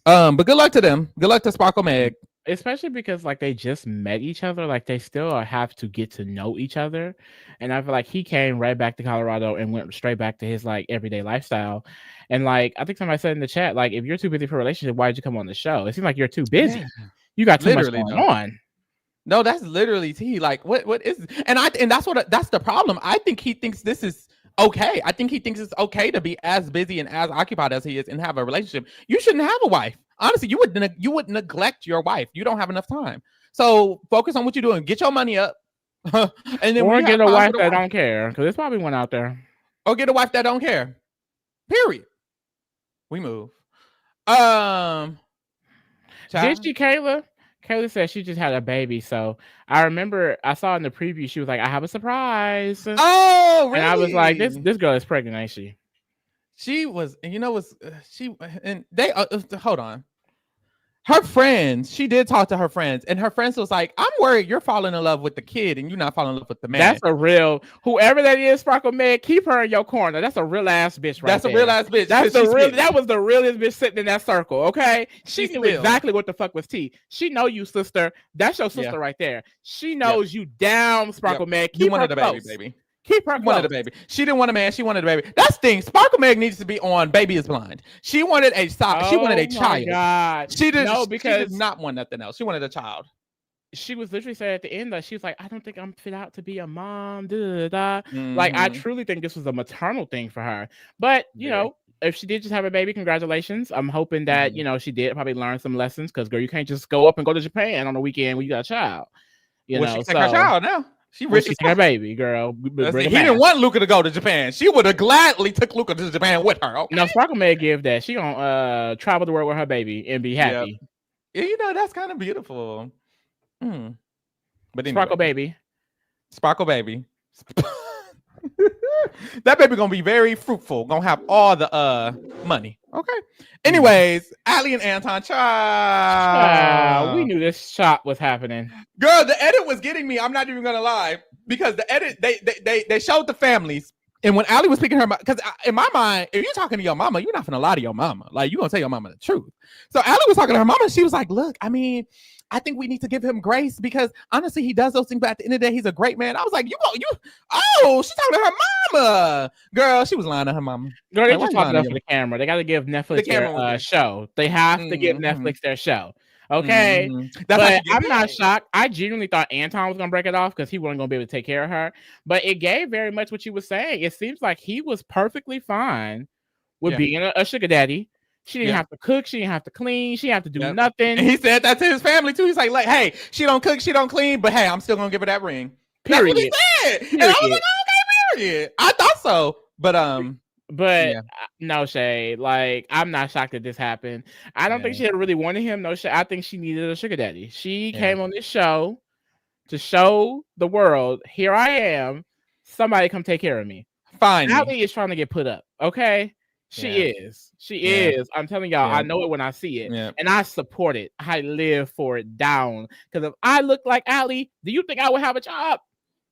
But good luck to them. Good luck to Sparkle Meg. Especially because like they just met each other, like they still have to get to know each other. And I feel like he came right back to Colorado and went straight back to his like everyday lifestyle. And like I think somebody said in the chat, like, if you're too busy for a relationship, why did you come on the show? It seems like you're too busy. Yeah. You got too much going on. No, that's literally T. Like, what is, and that's the problem. I think he thinks this is okay. I think he thinks it's okay to be as busy and as occupied as he is and have a relationship. You shouldn't have a wife. Honestly, you would neglect your wife. You don't have enough time. So focus on what you're doing. Get your money up. And then or get a wife that don't care, because there's probably one out there. Or get a wife that don't care. Period. We move. Did she, Kayla? Kayla said she just had a baby. So I remember I saw in the preview, she was like, I have a surprise. Oh, really? And I was like, this girl is pregnant, ain't she? She was, and they, hold on. Her friends, she did talk to her friends, and her friends was like, I'm worried you're falling in love with the kid and you're not falling in love with the man. That's a real, whoever that is, Sparkle Meg, keep her in your corner. That's a real ass bitch right there. That's a real ass bitch. That was the realest bitch sitting in that circle, okay? She knew exactly what the fuck was tea. She know you, sister. That's your sister right there. She knows you down, Sparkle Meg. Keep her close. Baby. Keep her wanted a baby. She didn't want a man. She wanted a baby. That's the thing. Sparkle Meg needs to be on Baby is Blind. She wanted a child. She wanted a child. God. She did not want nothing else. She wanted a child. She was literally saying at the end that she was like, I don't think I'm fit out to be a mom. Like, I truly think this was a maternal thing for her. But you know, if she did just have a baby, congratulations. I'm hoping that she did probably learn some lessons, because girl, you can't just go up and go to Japan on the weekend when you got a child. She take her child now. She her baby, girl. He didn't want Luca to go to Japan. She would have gladly took Luca to Japan with her. Okay? No, Sparkle may give that. She gonna travel the world with her baby and be happy. Yeah, that's kind of beautiful. But anyway. Sparkle baby. That baby gonna be very fruitful. Gonna have all the money. Okay. Anyways, Allie and Anton, we knew this shot was happening. Girl, the edit was getting me. I'm not even gonna lie, because the edit they showed the families, and when Allie was picking her, because in my mind, if you're talking to your mama, you're not gonna lie to your mama. Like, you're gonna tell your mama the truth. So Allie was talking to her mama, and she was like, "Look, I mean, I think we need to give him grace, because honestly, he does those things, but at the end of the day, he's a great man." I was like, she's talking to her mama. Girl, she was lying to her mama. Girl, they just talking up for the camera. They got to give Netflix their show. They have to give Netflix their show. Okay. That's but I'm not shocked. I genuinely thought Anton was gonna break it off because he wasn't gonna be able to take care of her. But it gave very much what you were saying. It seems like he was perfectly fine with being a sugar daddy. She didn't have to cook. She didn't have to clean. She didn't have to do nothing. And he said that to his family too. He's like, hey, she don't cook, she don't clean, but hey, I'm still gonna give her that ring. Period. That's what he said. And I was like, okay, period. I thought so, but no shade. Like, I'm not shocked that this happened. I don't think she had really wanted him. No shade. I think she needed a sugar daddy. She came on this show to show the world, here I am. Somebody come take care of me. Fine. Allie is trying to get put up. Okay. She is. She is. I'm telling y'all, I know it when I see it. And I support it. I live for it down. Because if I look like Allie, do you think I would have a job?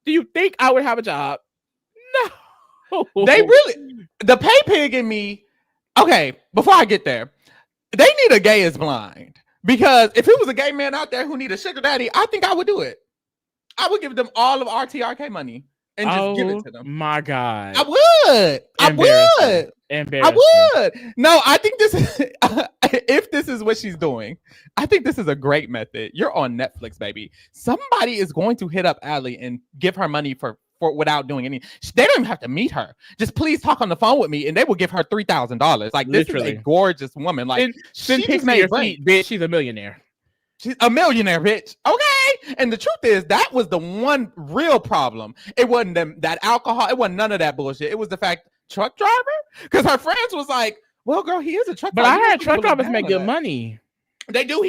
Do you think I would have a job? No. They really, the pay pig in me. Okay, before I get there, they need a gay is blind. Because if it was a gay man out there who need a sugar daddy, I think I would do it. I would give them all of RTRK money and just give it to them. My God. I would. No, I think this is if this is what she's doing, I think this is a great method. You're on Netflix, baby. Somebody is going to hit up Allie and give her money for without doing any. They don't even have to meet her. Just please talk on the phone with me, and they will give her $3,000. Like, this is a gorgeous woman. Like, she pics me your feet, bitch. She's a millionaire. She's a millionaire, bitch. Okay. And the truth is, that was the one real problem. It wasn't that alcohol. It wasn't none of that bullshit. It was the fact, truck driver? Because her friends was like, well, girl, he is a truck driver. But I heard truck drivers make good money. They do.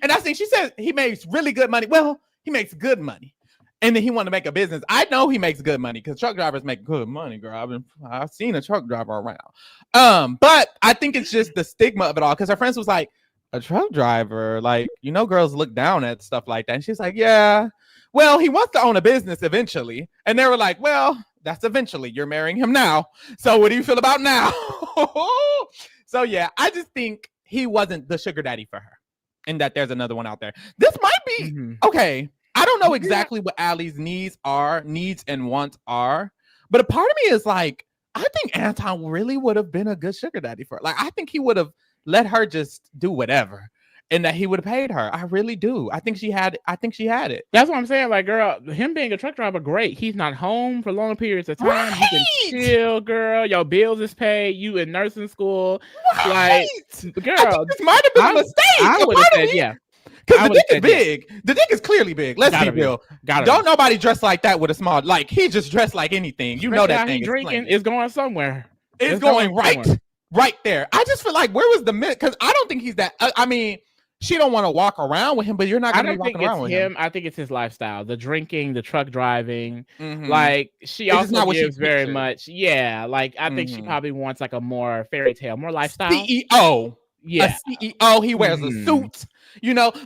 And I think she says he makes really good money. Well, he makes good money. And then he wanted to make a business. I know he makes good money because truck drivers make good money, girl. I've seen a truck driver around. But I think it's just the stigma of it all. Because her friends was like, a truck driver, like, girls look down at stuff like that. And she's like, yeah, well, he wants to own a business eventually. And they were like, well, that's eventually. You're marrying him now. So what do you feel about now? So yeah, I just think he wasn't the sugar daddy for her, and that there's another one out there. This might be okay. I don't know exactly what Allie's needs and wants are, but a part of me is like, I think Anton really would have been a good sugar daddy for her. Like, I think he would have let her just do whatever, and that he would have paid her. I really do. I think she had it. That's what I'm saying. Like, girl, him being a truck driver, great. He's not home for long periods of time. Right. He can chill, girl. Your bills is paid. You in nursing school. Right. Like, girl, I think this might have been a mistake. I would have said, yeah. Because the dick is big. Yeah. The dick is clearly big. Let's be real. Don't nobody dress like that with a small. Like, he just dressed like anything. You know that thing. Drinking is going somewhere. It's going right there. I just feel like, where was the minute? Because I don't think he's that. I mean, she don't want to walk around with him, but you're not going to be walking around with him. I think it's his lifestyle, the drinking, the truck driving. Like, she also gives very much. Yeah, like, I think she probably wants like a more fairy tale, more lifestyle. CEO. Yeah. A CEO. He wears a suit,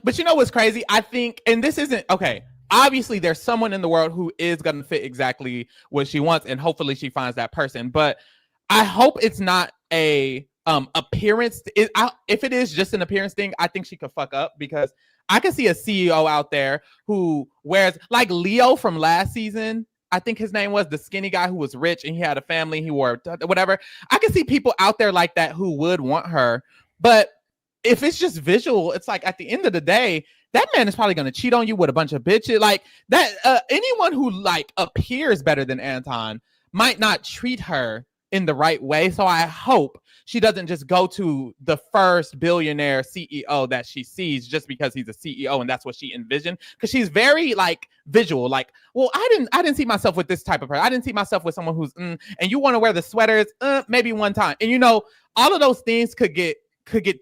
But you know what's crazy? I think, and this isn't, okay, obviously there's someone in the world who is going to fit exactly what she wants, and hopefully she finds that person. But I hope it's not a appearance. If it is just an appearance thing, I think she could fuck up, because I can see a CEO out there who wears, like Leo from last season. I think his name was the skinny guy who was rich and he had a family. He wore whatever. I can see people out there like that who would want her. But if it's just visual, it's like, at the end of the day, that man is probably going to cheat on you with a bunch of bitches. Like that. Anyone who like appears better than Anton might not treat her in the right way. So I hope she doesn't just go to the first billionaire CEO that she sees just because he's a CEO and that's what she envisioned. Because she's very like visual. Like, well, I didn't see myself with this type of person. I didn't see myself with someone who's and you want to wear the sweaters maybe one time. And all of those things could get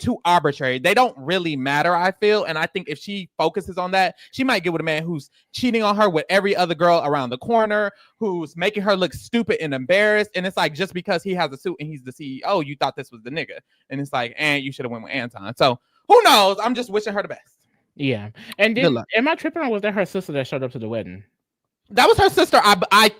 too arbitrary. They don't really matter, I feel. And I think if she focuses on that, she might get with a man who's cheating on her with every other girl around the corner, who's making her look stupid and embarrassed. And it's like, just because he has a suit and he's the CEO, you thought this was the nigga. And it's like, and you should have went with Anton. So who knows? I'm just wishing her the best. Yeah. And am I tripping, or was that her sister that showed up to the wedding? That was her sister. I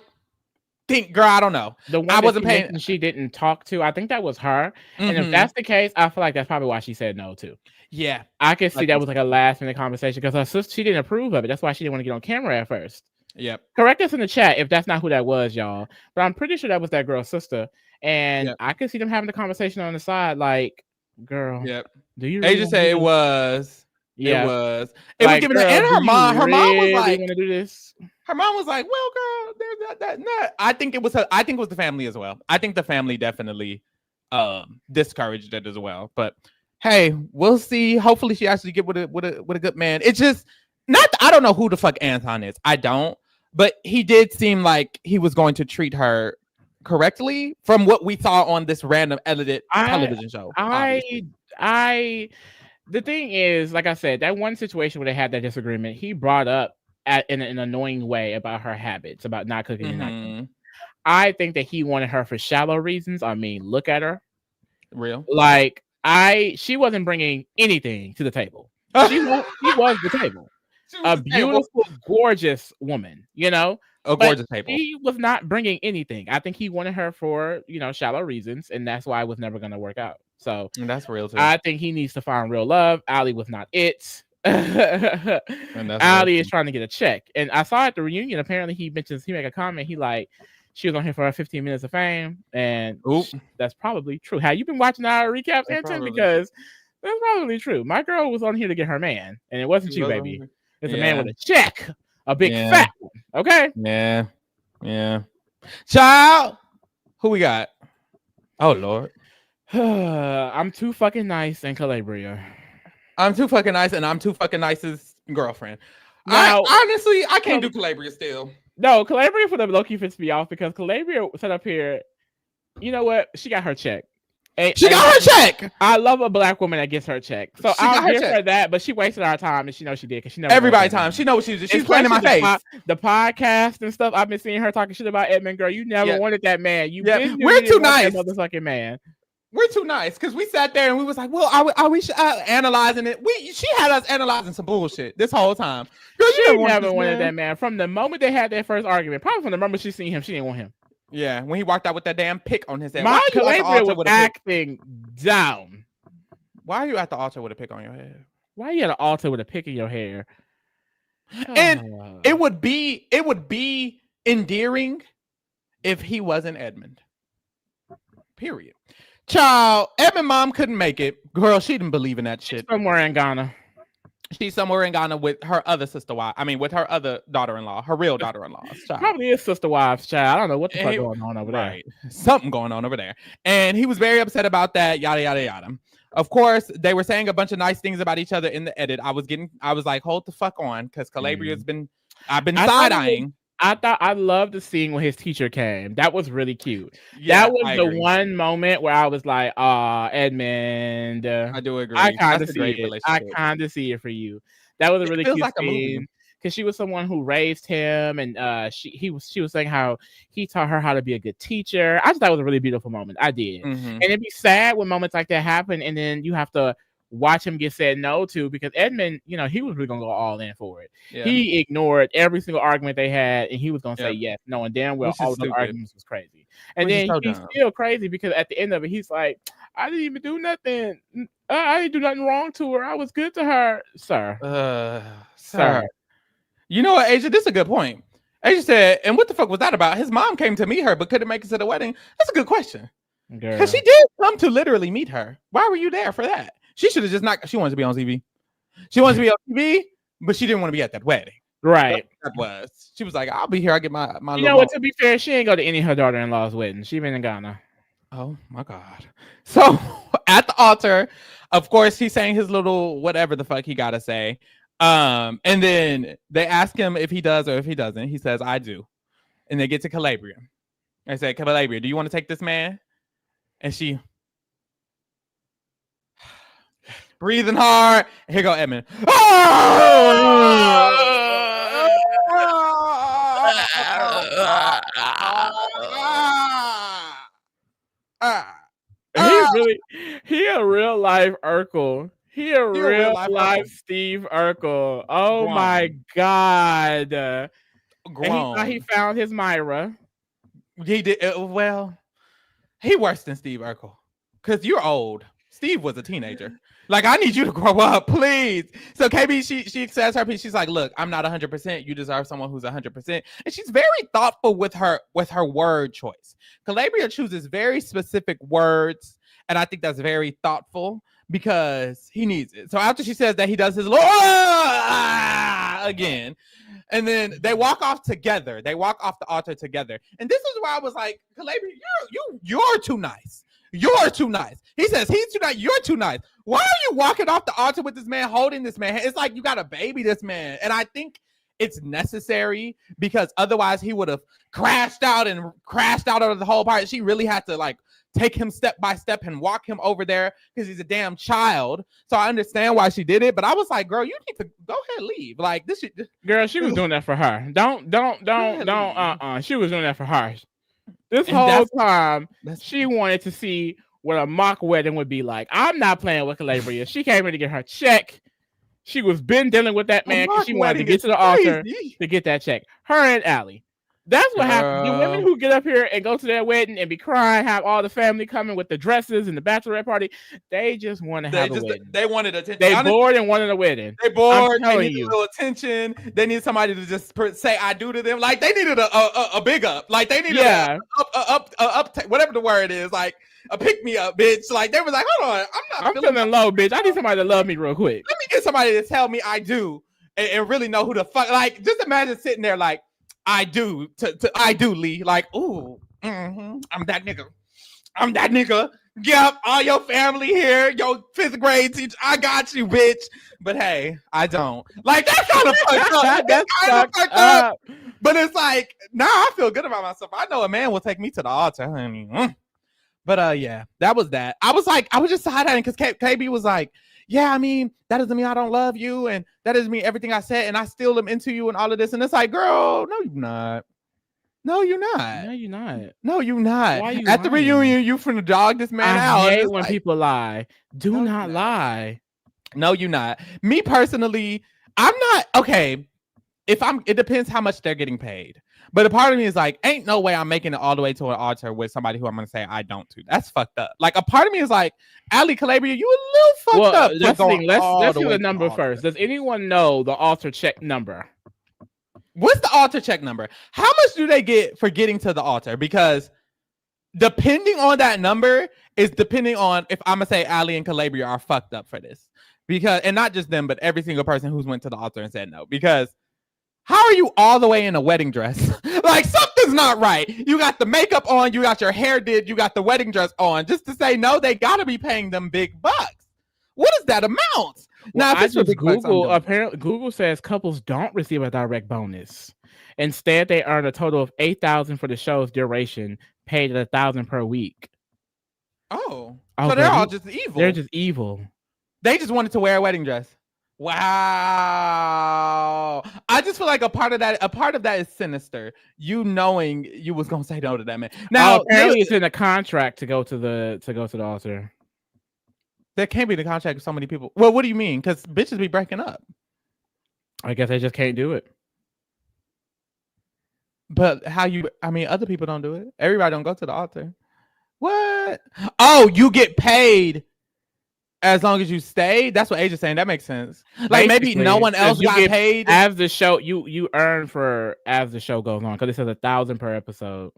think, girl, I don't know. The one I wasn't paying. She didn't talk to. I think that was her. And if that's the case, I feel like that's probably why she said no too. Yeah, I could see that was like a last minute conversation, because her sister, she didn't approve of it. That's why she didn't want to get on camera at first. Yep. Correct us in the chat if that's not who that was, y'all. But I'm pretty sure that was that girl's sister. And I could see them having the conversation on the side, like, girl. Yep. Do you? They just say it was Yeah. It was giving girl, and her mom was like, want to do this? Her mom was like, well, girl, there's that. I think it was the family as well. I think the family definitely discouraged it as well. But hey, we'll see. Hopefully she actually get with a good man. It's just I don't know who the fuck Anton is. I don't, but he did seem like he was going to treat her correctly from what we saw on this random edited television show. The thing is, like I said, that one situation where they had that disagreement, he brought up in an annoying way about her habits, about not cooking and not cooking. I think that he wanted her for shallow reasons. I mean, look at her. Real. Like, she wasn't bringing anything to the table. She was the table. A beautiful, gorgeous woman, you know? A gorgeous table. He was not bringing anything. I think he wanted her for, shallow reasons, and that's why it was never going to work out. So and that's real too. I think he needs to find real love. Ali was not it. Ali is trying to get a check. And I saw at the reunion, apparently he made a comment. He like, she was on here for 15 minutes of fame. And that's probably true. Have you been watching our recaps, Anton? Because that's probably true. My girl was on here to get her man. And it wasn't you, baby. It's a man with a check. A big fat one. Okay? Yeah. Yeah. Child. Who we got? Oh, Lord. I'm too fucking nice and Calabria. I'm too fucking nice and I'm too fucking nice's girlfriend. Now, honestly, I can't do Calabria still. No, Calabria for the low-key fits me off because Calabria set up here. You know what? She got her check. She got her check. I love a black woman that gets her check. So I'll give her that, but she wasted our time and she knows she did because she never everybody's time. She knows what she's playing in my face. The podcast and stuff. I've been seeing her talking shit about Edmond. Girl, you never wanted that man. We're too nice. That motherfucking man. We're too nice because we sat there and we was like, well, are we analyzing it? She had us analyzing some bullshit this whole time. Girl, she never wanted that man. From the moment they had their first argument, probably from the moment she seen him, she didn't want him. Yeah, when he walked out with that damn pick on his head. My Calabria was acting down. Why are you at the altar with a pick on your head? Why are you at an altar with a pick in your hair? And it would be endearing if he wasn't Edmond. Period. Child, Edmond mom couldn't make it. Girl, she didn't believe in that shit. Somewhere in Ghana. She's somewhere in Ghana with her other with her other daughter-in-law, her real daughter-in-law. Probably is sister wives, child. I don't know what the fuck going on over there. Something going on over there. And he was very upset about that, yada, yada, yada. Of course, they were saying a bunch of nice things about each other in the edit. I was like, hold the fuck on, because Calabria's I've been side-eyeing. I loved the scene when his teacher came. That was really cute. Yeah, that was the one moment where I was like, Edmond. I do agree. I kind of see it. I kind of see it for you. That was a really cute scene. Because she was someone who raised him, and she was saying how he taught her how to be a good teacher. I just thought it was a really beautiful moment. I did. Mm-hmm. And it'd be sad when moments like that happen, and then you have to watch him get said no to, because Edmond, he was really gonna go all in for it. Yeah. He ignored every single argument they had, and he was gonna say yes, no, and damn well all of the arguments was crazy. And then he's still crazy because at the end of it, he's like, I didn't even do nothing. I didn't do nothing wrong to her. I was good to her, sir. Sir. You know what, Asia? This is a good point. Asia said, and what the fuck was that about? His mom came to meet her, but couldn't make it to the wedding. That's a good question. Because she did come to literally meet her. Why were you there for that? She should have just not. She wanted to be on TV. She wanted to be on TV, but she didn't want to be at that wedding. Right. That was. She was like, I'll be here. I get my. You know what? To be fair, she ain't go to any of her daughter-in-law's weddings. She been in Ghana. Oh my God. So at the altar, of course, he's saying his little whatever the fuck he gotta say. And then they ask him if he does or if he doesn't. He says, I do. And they get to Calabria. I say, Calabria, do you want to take this man? And she breathing hard. Here go Edmond. He a real life Urkel. He a real life Steve Urkel. Oh my God. And he found his Myra. He did. Well, he worse than Steve Urkel. Because you're old. Steve was a teenager. Like, I need you to grow up, please. So KB, she says her piece. She's like, look, I'm not 100%. You deserve someone who's 100%. And she's very thoughtful with her word choice. Calabria chooses very specific words. And I think that's very thoughtful because he needs it. So after she says that, he does his again. And then they walk off together. They walk off the altar together. And this is where I was like, Calabria, you're too nice. You're too nice. He says he's too nice. You're too nice. Why are you walking off the altar with this man, holding this man? It's like you got to baby this man. And I think it's necessary because otherwise he would have crashed out of the whole part. She really had to like take him step by step and walk him over there because he's a damn child. So I understand why she did it, but I was like, girl, you need to go ahead, leave. Like this shit. Girl, she was doing that for her. Don't. She was doing that for her. This whole time, she wanted to see what a mock wedding would be like. I'm not playing with Calabria. She came in to get her check. She was been dealing with that man because she wanted to get to the altar to get that check. Her and Allie. That's what happens. The women who get up here and go to their wedding and be crying, have all the family coming with the dresses and the bachelorette party, they just want to have a wedding. They wanted attention. They bored and wanted a wedding. They bored. They needed a little attention. They need somebody to just say "I do" to them. Like they needed a big up. Like they needed a up whatever the word is. Like a pick me up, bitch. Like they was like, hold on, I'm feeling low, bitch. I need somebody to love me real quick. Let me get somebody to tell me I do and really know who the fuck. Like just imagine sitting there like. I do Lee. Like, ooh, I'm that nigga. Yep, all your family here, your 5th grade teacher. I got you, bitch. But hey, I don't. Like, that's kind of fucked up. That's kind of fucked up. But it's like, nah, I feel good about myself. I know a man will take me to the altar, honey. But yeah, that was that. I was just side-eyeing because KB was like, yeah, I mean, that doesn't mean I don't love you, and that doesn't mean everything I said, and I still am into you and all of this. And it's like, girl, no, you're not. No, you're not. No, you're not. No, you're not. Why are you At the reunion, you finna dog this man out. I hate when people lie. Do not lie. No, you're not. Me personally, I'm not. Okay, it depends how much they're getting paid. But a part of me is like, ain't no way I'm making it all the way to an altar with somebody who I'm going to say I don't to. That's fucked up. Like, a part of me is like, Allie Calabria, you a little fucked up. Let's do the number first. Does anyone know the altar check number? What's the altar check number? How much do they get for getting to the altar? Because depending on that number is depending on if I'm going to say Allie and Calabria are fucked up for this. Because, and not just them, but every single person who's went to the altar and said no. Because how are you all the way in a wedding dress? Like, something's not right. You got the makeup on, you got your hair did, you got the wedding dress on. Just to say no, they got to be paying them big bucks. What is that amount? Well, now, if it's Google, apparently Google says couples don't receive a direct bonus. Instead, they earn a total of $8,000 for the show's duration, paid at $1,000 per week. Oh, so they're all just evil. They're just evil. They just wanted to wear a wedding dress. Wow. I just feel like a part of that is sinister. You knowing you was gonna say no to that man. Now apparently it's in the contract to go to the altar. There can't be the contract with so many people. Well, what do you mean? Because bitches be breaking up. I guess they just can't do it. But other people don't do it. Everybody don't go to the altar. What? Oh, you get paid as long as you stay. That's what Asia's saying. That makes sense. Like maybe no one else got paid as the show. You earn for as the show goes on because it says $1,000 per episode.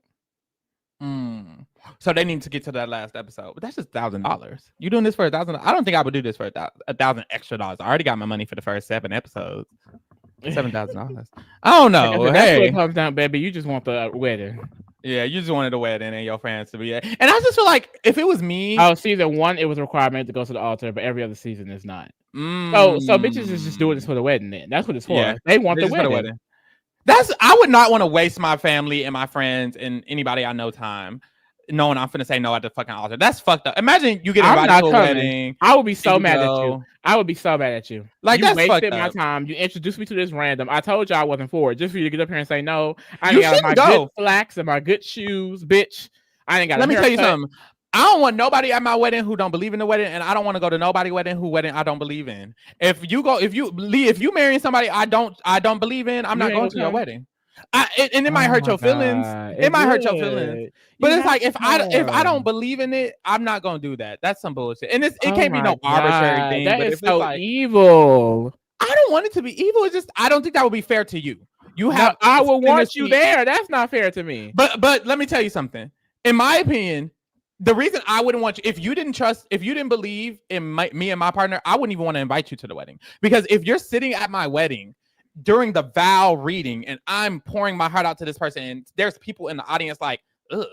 So they need to get to that last episode. But that's just $1,000. You doing this for $1,000? I don't think I would do this for $1,000 extra dollars. I already got my money for the first 7 episodes. $7,000. I don't know. That's what it comes down, baby. You just want the wedding. Yeah, you just wanted a wedding and your fans to be there. And I just feel like if it was me, season 1 it was a requirement to go to the altar, but every other season is not. So bitches is just doing this for the wedding. Then that's what it's for. Yeah, they want the wedding. I would not want to waste my family and my friends and anybody I know time knowing I'm finna say no at the fucking altar. That's fucked up. Imagine you get invited to a wedding. I would be so mad at you. I would be so mad at you. Like, you that's wasted my time. You introduced me to this random. I told you I wasn't for it. Just for you to get up here and say no. I ain't got my good slacks and my good shoes, bitch. I ain't got. Let me tell you something. I don't want nobody at my wedding who don't believe in the wedding, and I don't want to go to nobody's wedding I don't believe in. If you marrying somebody I don't believe in, I'm not going to your wedding. It might hurt your feelings. It might hurt your feelings. But it's like if I don't believe in it, I'm not gonna do that. That's some bullshit. And it can't be no arbitrary thing. That is so evil. I don't want it to be evil. It's just I don't think that would be fair to you. I would want you there. That's not fair to me. But let me tell you something. In my opinion, the reason I wouldn't want you, if you didn't believe in me and my partner, I wouldn't even want to invite you to the wedding. Because if you're sitting at my wedding during the vow reading and I'm pouring my heart out to this person and there's people in the audience like, ugh,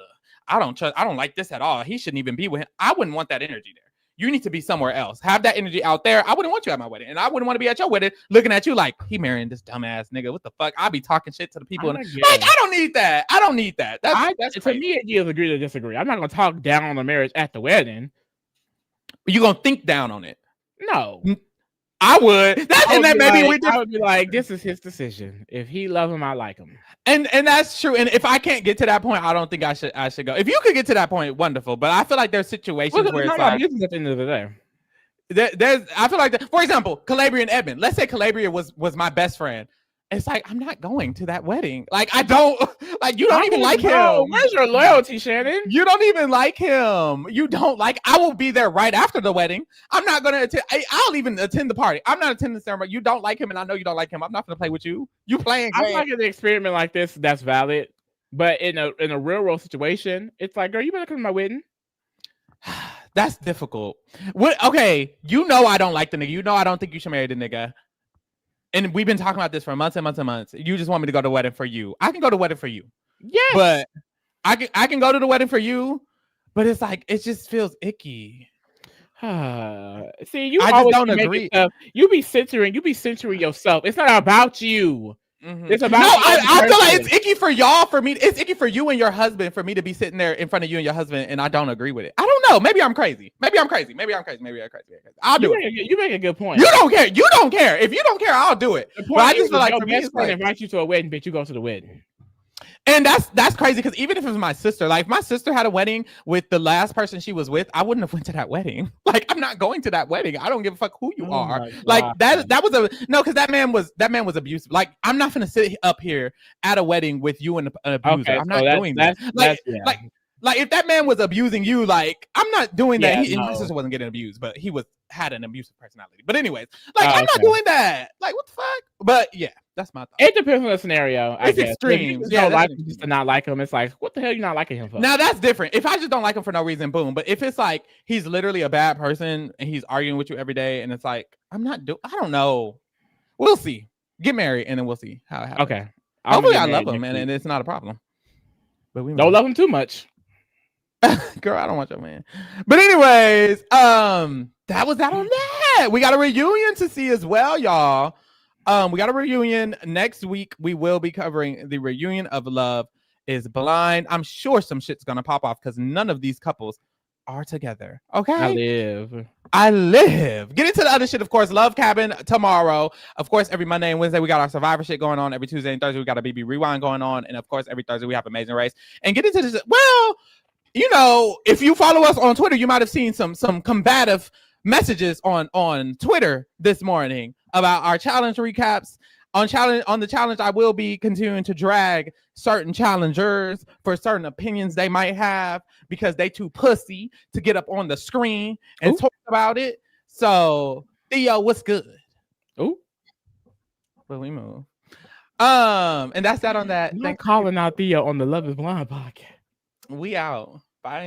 I don't like this at all. He shouldn't even be with him. I wouldn't want that energy there. You need to be somewhere else. Have that energy out there. I wouldn't want you at my wedding. And I wouldn't want to be at your wedding looking at you like, he marrying this dumbass nigga. What the fuck? I'll be talking shit to the people. I don't need that. I don't need that. That's for me, you agree to disagree. I'm not going to talk down on the marriage at the wedding. You're going to think down on it. No. I would. I would be like, this is his decision. If he loves him, I like him. And that's true. And if I can't get to that point, I don't think I should go. If you could get to that point, wonderful. But I feel like there's situations where it's like, this is at the end of the day. I feel like for example, Calabria and Edmond. Let's say Calabria was my best friend. It's like, I'm not going to that wedding. Like, I don't like, you don't even like him. Where's your loyalty, Shannon? You don't even like him. You don't like, I will be there right after the wedding. I'm not going to attend. I'll even attend the party. I'm not attending the ceremony. You don't like him. And I know you don't like him. I'm not going to play with you. You playing. I'm like an experiment like this. That's valid. But in a real world situation, it's like, girl, you better come to my wedding. That's difficult. Okay. You know, I don't like the nigga. You know, I don't think you should marry the nigga. And we've been talking about this for months and months and months. You just want me to go to the wedding for you. I can go to the wedding for you. Yes. But I can go to the wedding for you. But it's like, it just feels icky. See, you always don't agree. You be censoring yourself. It's not about you. Mm-hmm. It's about I feel like it's icky for y'all. For me, it's icky for you and your husband for me to be sitting there in front of you and your husband, and I don't agree with it. I don't know. Maybe I'm crazy. I'll do it. You make a good point. You don't care. If you don't care, I'll do it. But I just feel like for me, it's like invite you to a wedding, bitch. You go to the wedding. And that's crazy because even if it was my sister, like if my sister had a wedding with the last person she was with, I wouldn't have went to that wedding. Like, I'm not going to that wedding. I don't give a fuck who you are. Like that was because that man was abusive. Like, I'm not gonna sit up here at a wedding with you and an abuser. Okay, I'm not doing that. Like if that man was abusing you, like I'm not doing that. My sister wasn't getting abused, but he had an abusive personality. But anyways, like I'm not doing that. Like what the fuck? But yeah, that's my thought. It depends on the scenario. It's extreme. Yeah, like just to not like him. It's like, what the hell are you not liking him for? Now that's different. If I just don't like him for no reason, boom. But if it's like he's literally a bad person and he's arguing with you every day, and it's like I don't know. We'll see. Get married and then we'll see how it happens. Okay. Hopefully I love him and it's not a problem. But we don't love him too much. Girl, I don't want your man. But anyways, that was that on that. We got a reunion to see as well, y'all. We got a reunion next week. We will be covering the reunion of Love is Blind. I'm sure some shit's gonna pop off because none of these couples are together. Okay. I live. Get into the other shit, of course. Love Cabin tomorrow. Of course, every Monday and Wednesday, we got our Survivor shit going on. Every Tuesday and Thursday, we got a BB Rewind going on. And of course, every Thursday, we have Amazing Race. And get into this. Well, you know, if you follow us on Twitter, you might have seen some combative messages on Twitter this morning about our challenge recaps. On the challenge, I will be continuing to drag certain challengers for certain opinions they might have because they too pussy to get up on the screen and talk about it. So, Theo, what's good? Oh, well, we move. And that's that on that. Thanks calling out Theo on the Love is Blind podcast. We out. Bye.